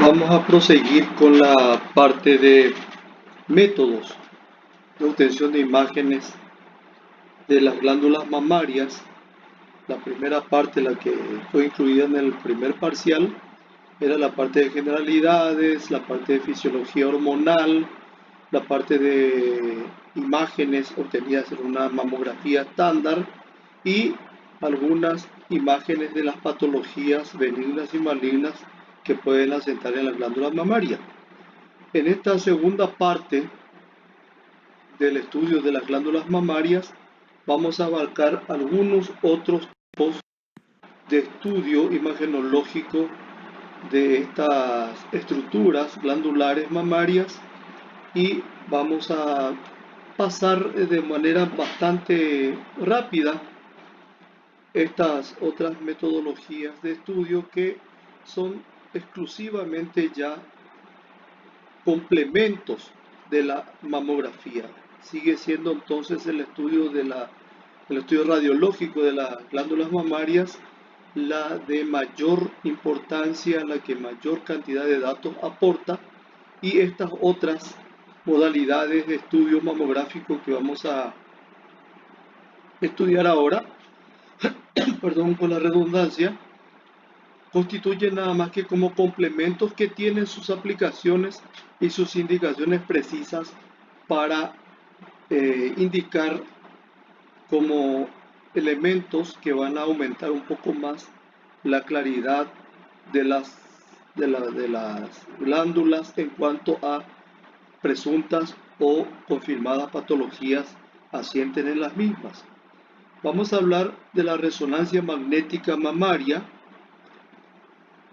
Vamos a proseguir con la parte de métodos de obtención de imágenes de las glándulas mamarias. La primera parte, la que fue incluida en el primer parcial, era la parte de generalidades, la parte de fisiología hormonal, la parte de imágenes obtenidas en una mamografía estándar y algunas imágenes de las patologías benignas y malignas que pueden asentar en las glándulas mamarias. En esta segunda parte del estudio de las glándulas mamarias vamos a abarcar algunos otros tipos de estudio imagenológico de estas estructuras glandulares mamarias y vamos a pasar de manera bastante rápida estas otras metodologías de estudio que son exclusivamente ya complementos de la mamografía. Sigue siendo entonces el estudio radiológico de las glándulas mamarias la de mayor importancia, la que mayor cantidad de datos aporta, y estas otras modalidades de estudio mamográfico que vamos a estudiar ahora, perdón por la redundancia, constituyen nada más que como complementos que tienen sus aplicaciones y sus indicaciones precisas para indicar como elementos que van a aumentar un poco más la claridad de las glándulas en cuanto a presuntas o confirmadas patologías asienten en las mismas. Vamos a hablar de la resonancia magnética mamaria,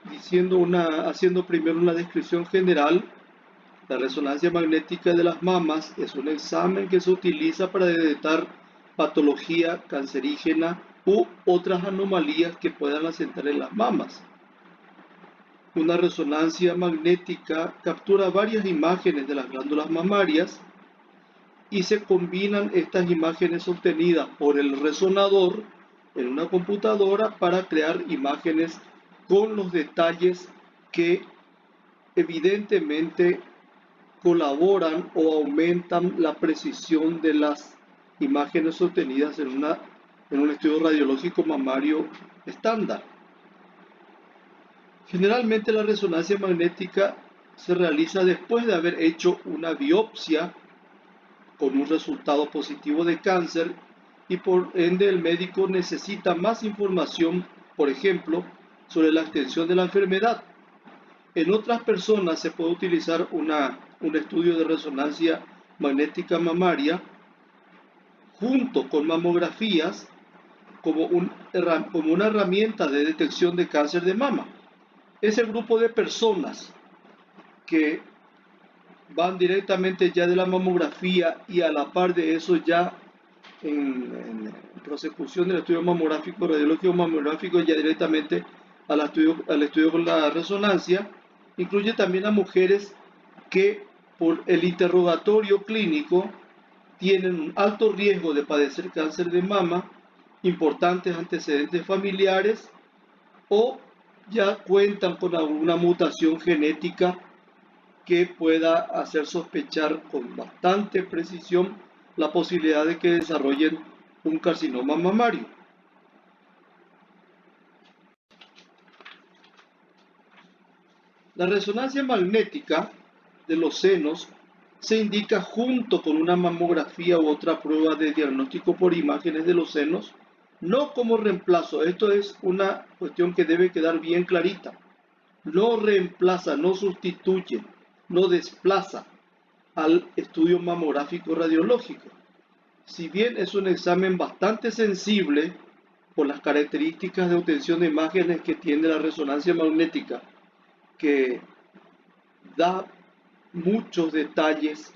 haciendo primero una descripción general. La resonancia magnética de las mamas es un examen que se utiliza para detectar patología cancerígena u otras anomalías que puedan asentar en las mamas. Una resonancia magnética captura varias imágenes de las glándulas mamarias y se combinan estas imágenes obtenidas por el resonador en una computadora para crear imágenes con los detalles que evidentemente colaboran o aumentan la precisión de las imágenes obtenidas en un estudio radiológico mamario estándar. Generalmente la resonancia magnética se realiza después de haber hecho una biopsia con un resultado positivo de cáncer y por ende el médico necesita más información, por ejemplo, sobre la extensión de la enfermedad. En otras personas se puede utilizar un estudio de resonancia magnética mamaria junto con mamografías como una herramienta de detección de cáncer de mama. Ese grupo de personas que van directamente ya de la mamografía y a la par de eso ya en prosecución del estudio mamográfico, radiológico mamográfico, ya directamente al estudio con la resonancia, incluye también a mujeres que por el interrogatorio clínico tienen un alto riesgo de padecer cáncer de mama, importantes antecedentes familiares o ya cuentan con alguna mutación genética que pueda hacer sospechar con bastante precisión la posibilidad de que desarrollen un carcinoma mamario. La resonancia magnética de los senos se indica junto con una mamografía u otra prueba de diagnóstico por imágenes de los senos, no como reemplazo. Esto es una cuestión que debe quedar bien clarita. No reemplaza, no sustituye, no desplaza al estudio mamográfico radiológico. Si bien es un examen bastante sensible por las características de obtención de imágenes que tiene la resonancia magnética, que da muchos detalles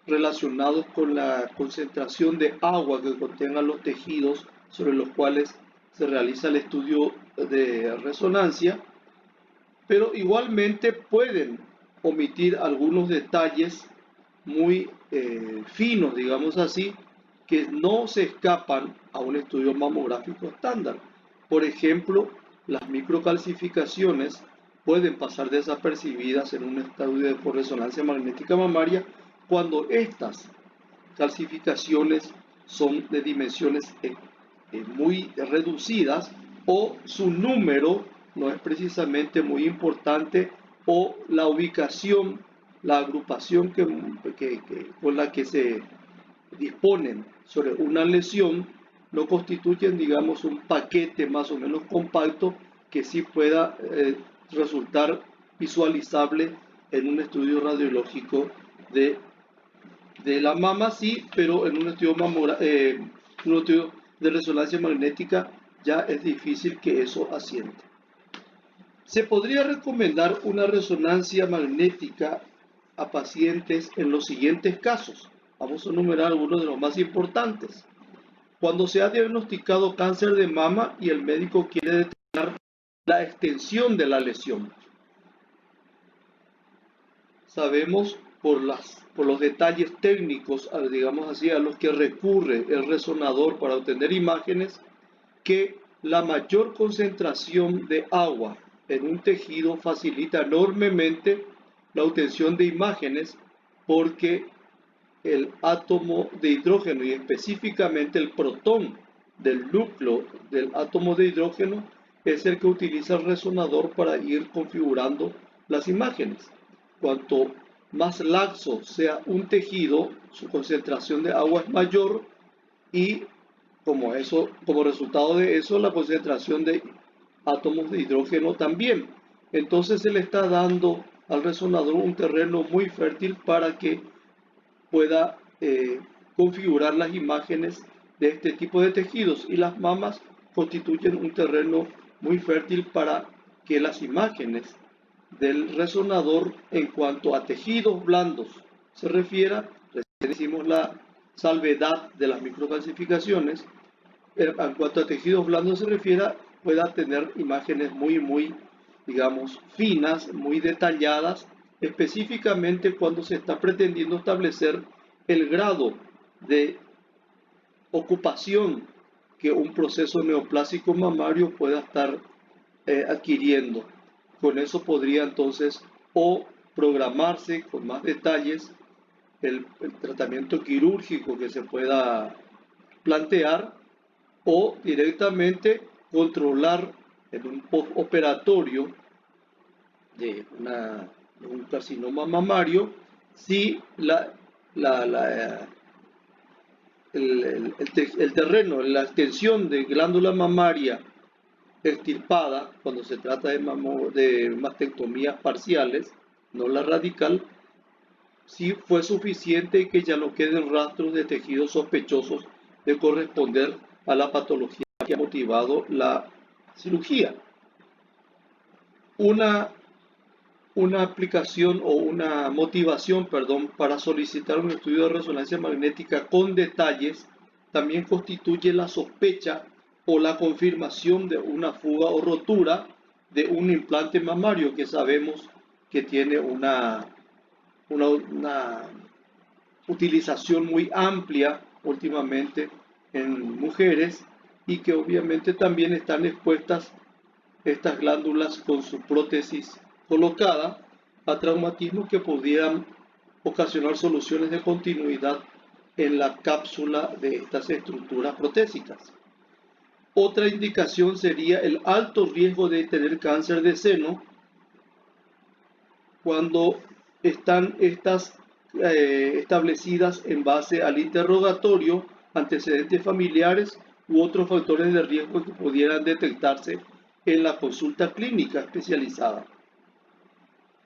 relacionados con la concentración de agua que contengan los tejidos sobre los cuales se realiza el estudio de resonancia, pero igualmente pueden omitir algunos detalles muy finos, digamos así, que no se escapan a un estudio mamográfico estándar. Por ejemplo, las microcalcificaciones pueden pasar desapercibidas en un estudio por resonancia magnética mamaria cuando estas calcificaciones son de dimensiones muy reducidas o su número no es precisamente muy importante o la ubicación, la agrupación con la que se disponen sobre una lesión no constituyen, digamos, un paquete más o menos compacto que sí pueda resultar visualizable en un estudio radiológico de la mama, sí, pero en un estudio de resonancia magnética ya es difícil que eso asiente. Se podría recomendar una resonancia magnética a pacientes en los siguientes casos. Vamos a enumerar algunos de los más importantes. Cuando se ha diagnosticado cáncer de mama y el médico quiere determinar la extensión de la lesión. Sabemos por los detalles técnicos, digamos así, a los que recurre el resonador para obtener imágenes, que la mayor concentración de agua en un tejido facilita enormemente la obtención de imágenes porque el átomo de hidrógeno y específicamente el protón del núcleo del átomo de hidrógeno es el que utiliza el resonador para ir configurando las imágenes. Cuanto más laxo sea un tejido, su concentración de agua es mayor y como resultado de eso, la concentración de átomos de hidrógeno también. Entonces se le está dando al resonador un terreno muy fértil para que pueda configurar las imágenes de este tipo de tejidos, y las mamas constituyen un terreno muy fértil para que las imágenes del resonador en cuanto a tejidos blandos se refiera, recién hicimos la salvedad de las microcalcificaciones, en cuanto a tejidos blandos se refiera, pueda tener imágenes muy, digamos, finas, muy detalladas, específicamente cuando se está pretendiendo establecer el grado de ocupación que un proceso neoplásico mamario pueda estar adquiriendo. Con eso podría entonces o programarse con más detalles el tratamiento quirúrgico que se pueda plantear o directamente controlar en un postoperatorio de un carcinoma mamario si el terreno, la extensión de glándula mamaria extirpada, cuando se trata de mastectomías parciales, no la radical, si fue suficiente y que ya no queden rastros de tejidos sospechosos de corresponder a la patología que ha motivado la cirugía. Una aplicación o una motivación, perdón, para solicitar un estudio de resonancia magnética con detalles también constituye la sospecha o la confirmación de una fuga o rotura de un implante mamario que sabemos que tiene una utilización muy amplia últimamente en mujeres y que obviamente también están expuestas estas glándulas con su prótesis colocada a traumatismos que pudieran ocasionar soluciones de continuidad en la cápsula de estas estructuras protésicas. Otra indicación sería el alto riesgo de tener cáncer de seno cuando están estas establecidas en base al interrogatorio, antecedentes familiares u otros factores de riesgo que pudieran detectarse en la consulta clínica especializada.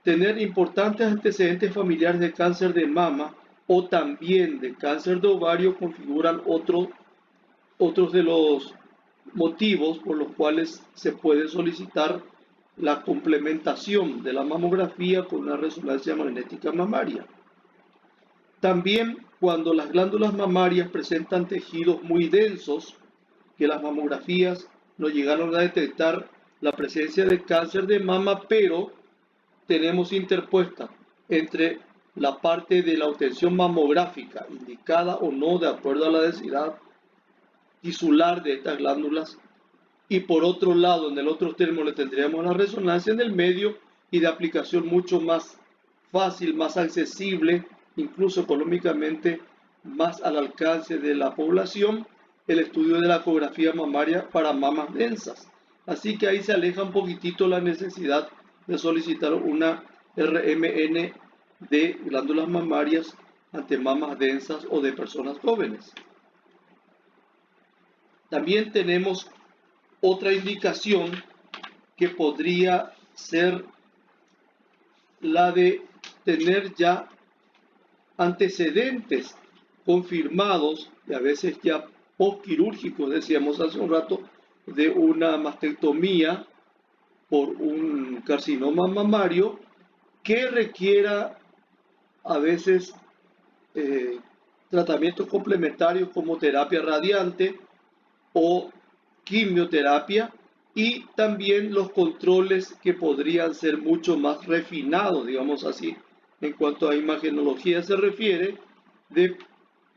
Tener importantes antecedentes familiares de cáncer de mama o también de cáncer de ovario configuran otros de los motivos por los cuales se puede solicitar la complementación de la mamografía con una resonancia magnética mamaria. También cuando las glándulas mamarias presentan tejidos muy densos, que las mamografías no llegaron a detectar la presencia de cáncer de mama, pero tenemos interpuesta entre la parte de la obtención mamográfica, indicada o no de acuerdo a la densidad tisular de estas glándulas, y por otro lado, en el otro extremo le tendríamos la resonancia en el medio, y de aplicación mucho más fácil, más accesible, incluso económicamente más al alcance de la población, el estudio de la ecografía mamaria para mamas densas. Así que ahí se aleja un poquitito la necesidad de solicitar una RMN de glándulas mamarias ante mamas densas o de personas jóvenes. También tenemos otra indicación que podría ser la de tener ya antecedentes confirmados y a veces ya postquirúrgicos, decíamos hace un rato, de una mastectomía por un carcinoma mamario que requiera a veces tratamientos complementarios como terapia radiante o quimioterapia, y también los controles que podrían ser mucho más refinados, digamos así, en cuanto a imagenología se refiere, de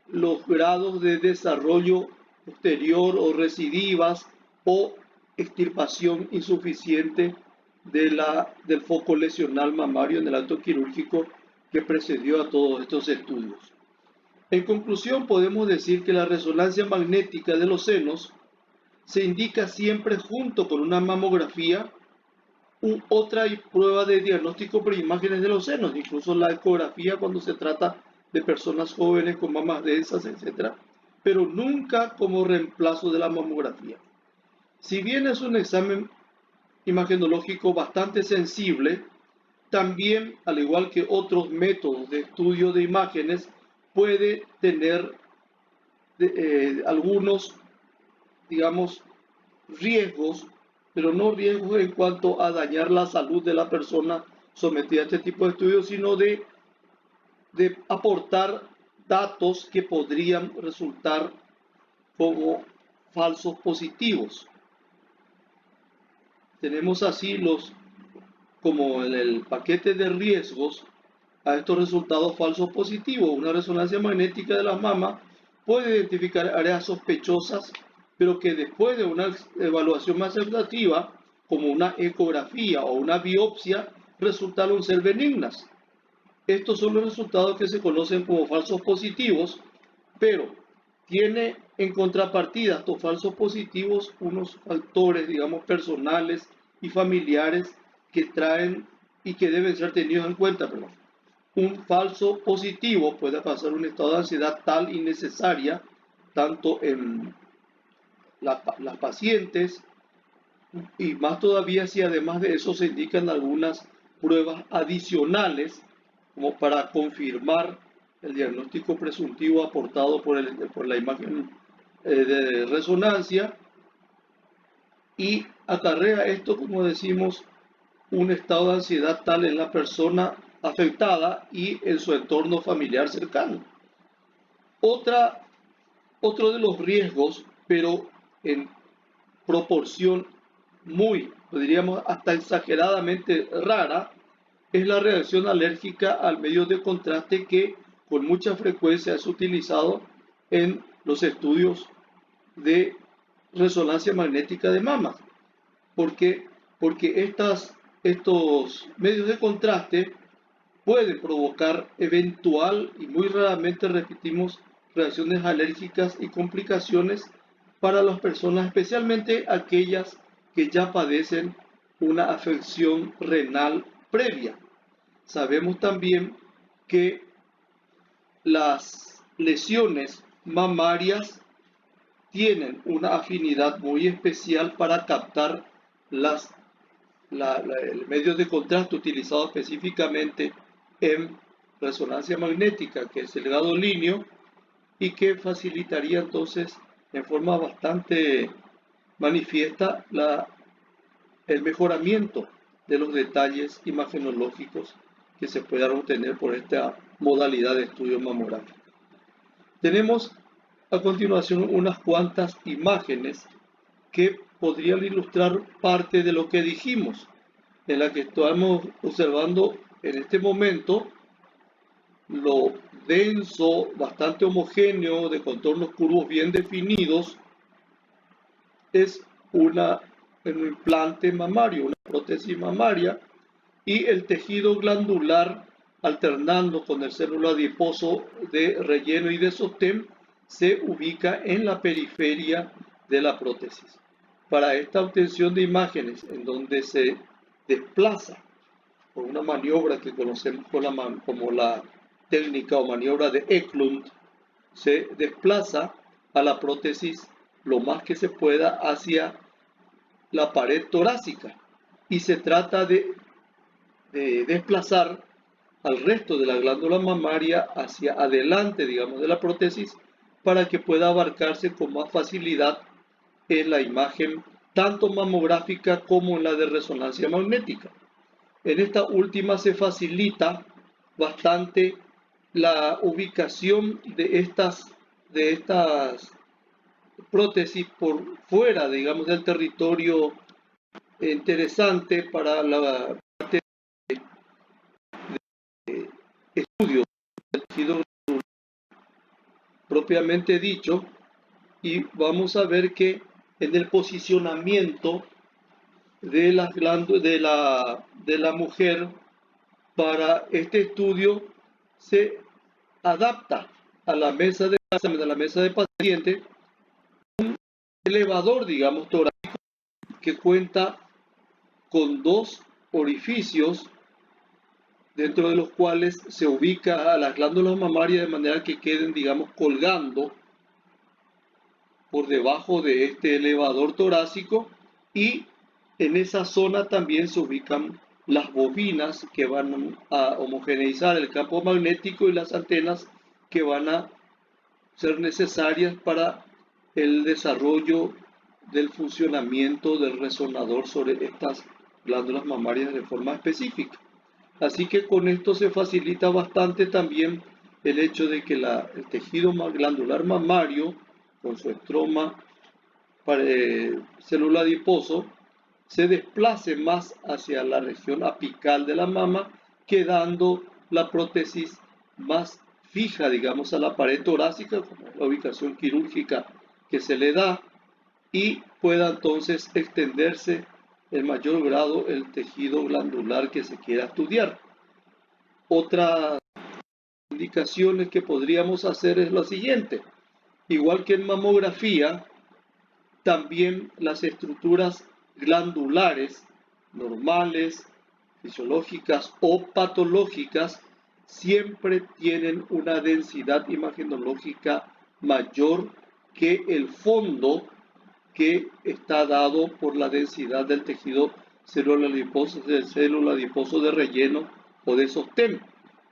los grados de desarrollo posterior o recidivas o extirpación insuficiente del foco lesional mamario en el acto quirúrgico que precedió a todos estos estudios. En conclusión, podemos decir que la resonancia magnética de los senos se indica siempre junto con una mamografía u otra prueba de diagnóstico por imágenes de los senos, incluso la ecografía cuando se trata de personas jóvenes con mamas densas, etc., pero nunca como reemplazo de la mamografía. Si bien es un examen imagenológico bastante sensible, también, al igual que otros métodos de estudio de imágenes, puede tener algunos, digamos, riesgos, pero no riesgos en cuanto a dañar la salud de la persona sometida a este tipo de estudios, sino de aportar datos que podrían resultar como falsos positivos. Tenemos así como en el paquete de riesgos a estos resultados falsos positivos. Una resonancia magnética de la mama puede identificar áreas sospechosas, pero que después de una evaluación más exhaustiva, como una ecografía o una biopsia, resultaron ser benignas. Estos son los resultados que se conocen como falsos positivos, pero tiene en contrapartida estos falsos positivos unos factores, digamos, personales y familiares que traen y que deben ser tenidos en cuenta. Un falso positivo puede pasar un estado de ansiedad tal y necesaria, tanto en las pacientes, y más todavía si además de eso se indican algunas pruebas adicionales como para confirmar el diagnóstico presuntivo aportado por la imagen de resonancia, y acarrea esto, como decimos, un estado de ansiedad tal en la persona afectada y en su entorno familiar cercano. Otro de los riesgos, pero en proporción muy, diríamos hasta exageradamente rara, es la reacción alérgica al medio de contraste que con mucha frecuencia es utilizado en los estudios de resonancia magnética de mama. Porque estos medios de contraste pueden provocar eventual y muy raramente, repetimos, reacciones alérgicas y complicaciones para las personas, especialmente aquellas que ya padecen una afección renal previa. Sabemos también que las lesiones mamarias tienen una afinidad muy especial para captar el medio de contraste utilizado específicamente en resonancia magnética, que es el gadolínio, y que facilitaría entonces en forma bastante manifiesta el mejoramiento de los detalles imagenológicos que se puedan obtener por esta modalidad de estudio mamográfico. Tenemos a continuación unas cuantas imágenes que podrían ilustrar parte de lo que dijimos, en la que estamos observando en este momento lo denso, bastante homogéneo, de contornos curvos bien definidos, es un implante mamario, una prótesis mamaria, y el tejido glandular, alternando con el célula adiposo de relleno y de sostén, se ubica en la periferia de la prótesis. Para esta obtención de imágenes en donde se desplaza por una maniobra que conocemos como la técnica o maniobra de Eklund, se desplaza a la prótesis lo más que se pueda hacia la pared torácica y se trata de desplazar al resto de la glándula mamaria hacia adelante, digamos, de la prótesis para que pueda abarcarse con más facilidad en la imagen tanto mamográfica como en la de resonancia magnética. En esta última se facilita bastante la ubicación de estas prótesis por fuera, digamos, del territorio interesante para la estudio del tejido propiamente dicho, y vamos a ver que en el posicionamiento de las glándulas de la mujer para este estudio se adapta a la mesa de paciente un elevador, digamos, torácico que cuenta con dos orificios dentro de los cuales se ubica a las glándulas mamarias de manera que queden, digamos, colgando por debajo de este elevador torácico, y en esa zona también se ubican las bobinas que van a homogeneizar el campo magnético y las antenas que van a ser necesarias para el desarrollo del funcionamiento del resonador sobre estas glándulas mamarias de forma específica. Así que con esto se facilita bastante también el hecho de que el tejido glandular mamario, con su estroma célula adiposo, se desplace más hacia la región apical de la mama, quedando la prótesis más fija, digamos, a la pared torácica, como la ubicación quirúrgica que se le da, y pueda entonces extenderse en mayor grado el tejido glandular que se quiera estudiar. Otras indicaciones que podríamos hacer es lo siguiente: igual que en mamografía, también las estructuras glandulares normales, fisiológicas o patológicas siempre tienen una densidad imagenológica mayor que el fondo que está dado por la densidad del tejido célula adiposo de relleno o de sostén.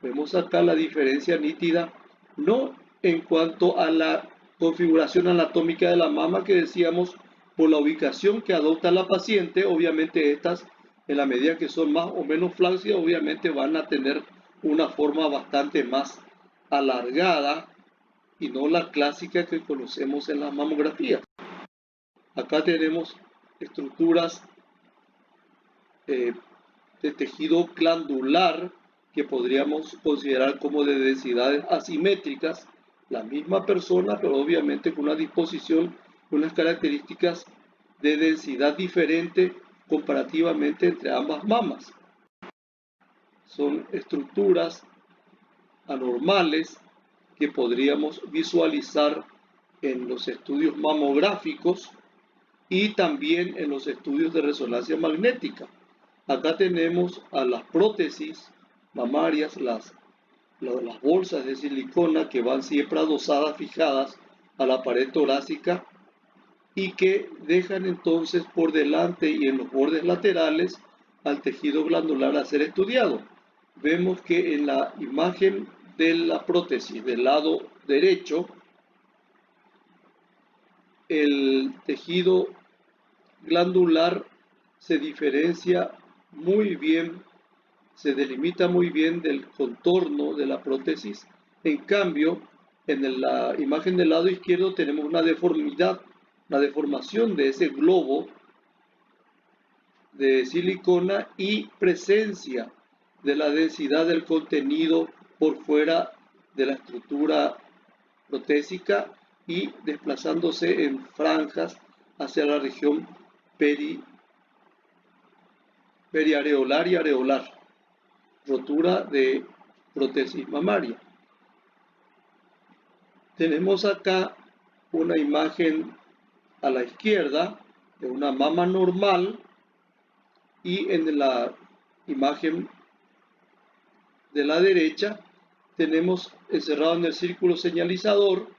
Vemos acá la diferencia nítida, no en cuanto a la configuración anatómica de la mama que decíamos, por la ubicación que adopta la paciente. Obviamente estas, en la medida que son más o menos flácidas, obviamente van a tener una forma bastante más alargada y no la clásica que conocemos en las mamografías. Acá tenemos estructuras de tejido glandular que podríamos considerar como de densidades asimétricas, la misma persona, pero obviamente con una disposición, unas características de densidad diferente comparativamente entre ambas mamas. Son estructuras anormales que podríamos visualizar en los estudios mamográficos y también en los estudios de resonancia magnética. Acá tenemos a las prótesis mamarias, las bolsas de silicona que van siempre adosadas, fijadas a la pared torácica, y que dejan entonces por delante y en los bordes laterales al tejido glandular a ser estudiado. Vemos que en la imagen de la prótesis del lado derecho, el tejido glandular se diferencia muy bien, se delimita muy bien del contorno de la prótesis. En cambio, en la imagen del lado izquierdo tenemos una deformidad, una deformación de ese globo de silicona y presencia de la densidad del contenido por fuera de la estructura protésica y desplazándose en franjas hacia la región periareolar y areolar. rotura de prótesis mamaria. Tenemos acá una imagen a la izquierda de una mama normal y en la imagen de la derecha tenemos encerrado en el círculo señalizador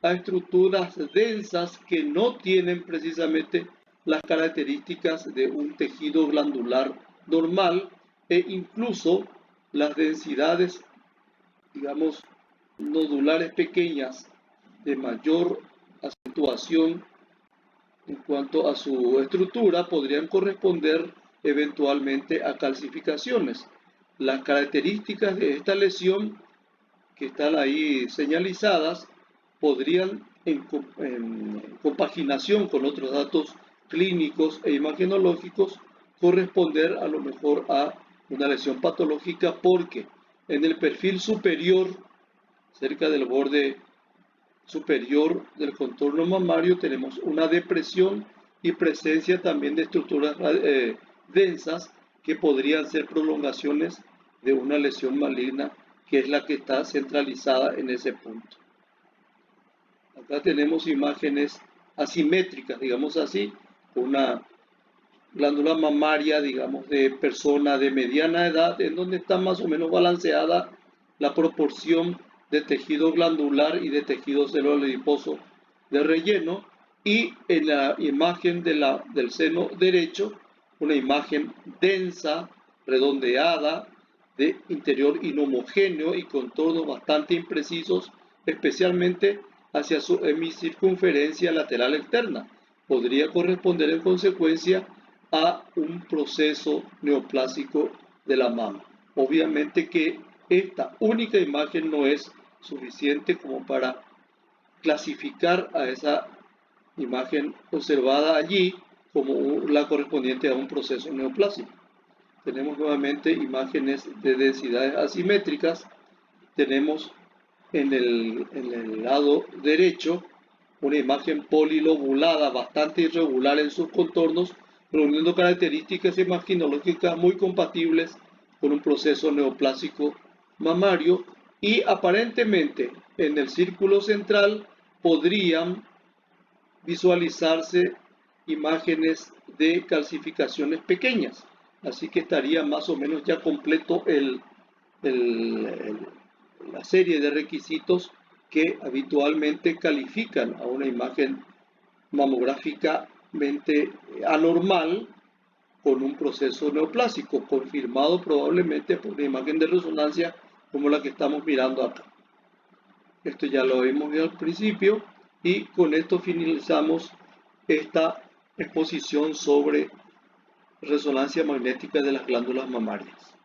a estructuras densas que no tienen precisamente las características de un tejido glandular normal e incluso las densidades, digamos, nodulares pequeñas de mayor acentuación en cuanto a su estructura podrían corresponder eventualmente a calcificaciones. Las características de esta lesión que están ahí señalizadas podrían en compaginación con otros datos clínicos e imagenológicos corresponder a lo mejor a una lesión patológica, porque en el perfil superior, cerca del borde superior del contorno mamario, tenemos una depresión y presencia también de estructuras densas que podrían ser prolongaciones de una lesión maligna, que es la que está centralizada en ese punto. Acá tenemos imágenes asimétricas, digamos así, una glándula mamaria, digamos, de persona de mediana edad, en donde está más o menos balanceada la proporción de tejido glandular y de tejido celular adiposo de relleno, y en la imagen del seno derecho, una imagen densa, redondeada, de interior inhomogéneo y contornos bastante imprecisos, especialmente hacia su hemiscircunferencia lateral externa. Podría corresponder en consecuencia a un proceso neoplásico de la mama. Obviamente que esta única imagen no es suficiente como para clasificar a esa imagen observada allí como la correspondiente a un proceso neoplásico. Tenemos nuevamente imágenes de densidades asimétricas. Tenemos en el lado derecho una imagen polilobulada bastante irregular en sus contornos, reuniendo características imaginológicas muy compatibles con un proceso neoplásico mamario, y aparentemente en el círculo central podrían visualizarse imágenes de calcificaciones pequeñas. Así que estaría más o menos ya completo la serie de requisitos que habitualmente califican a una imagen mamográficamente anormal con un proceso neoplásico, confirmado probablemente por una imagen de resonancia como la que estamos mirando acá. Esto ya lo vimos al principio, y con esto finalizamos esta exposición sobre resonancia magnética de las glándulas mamarias.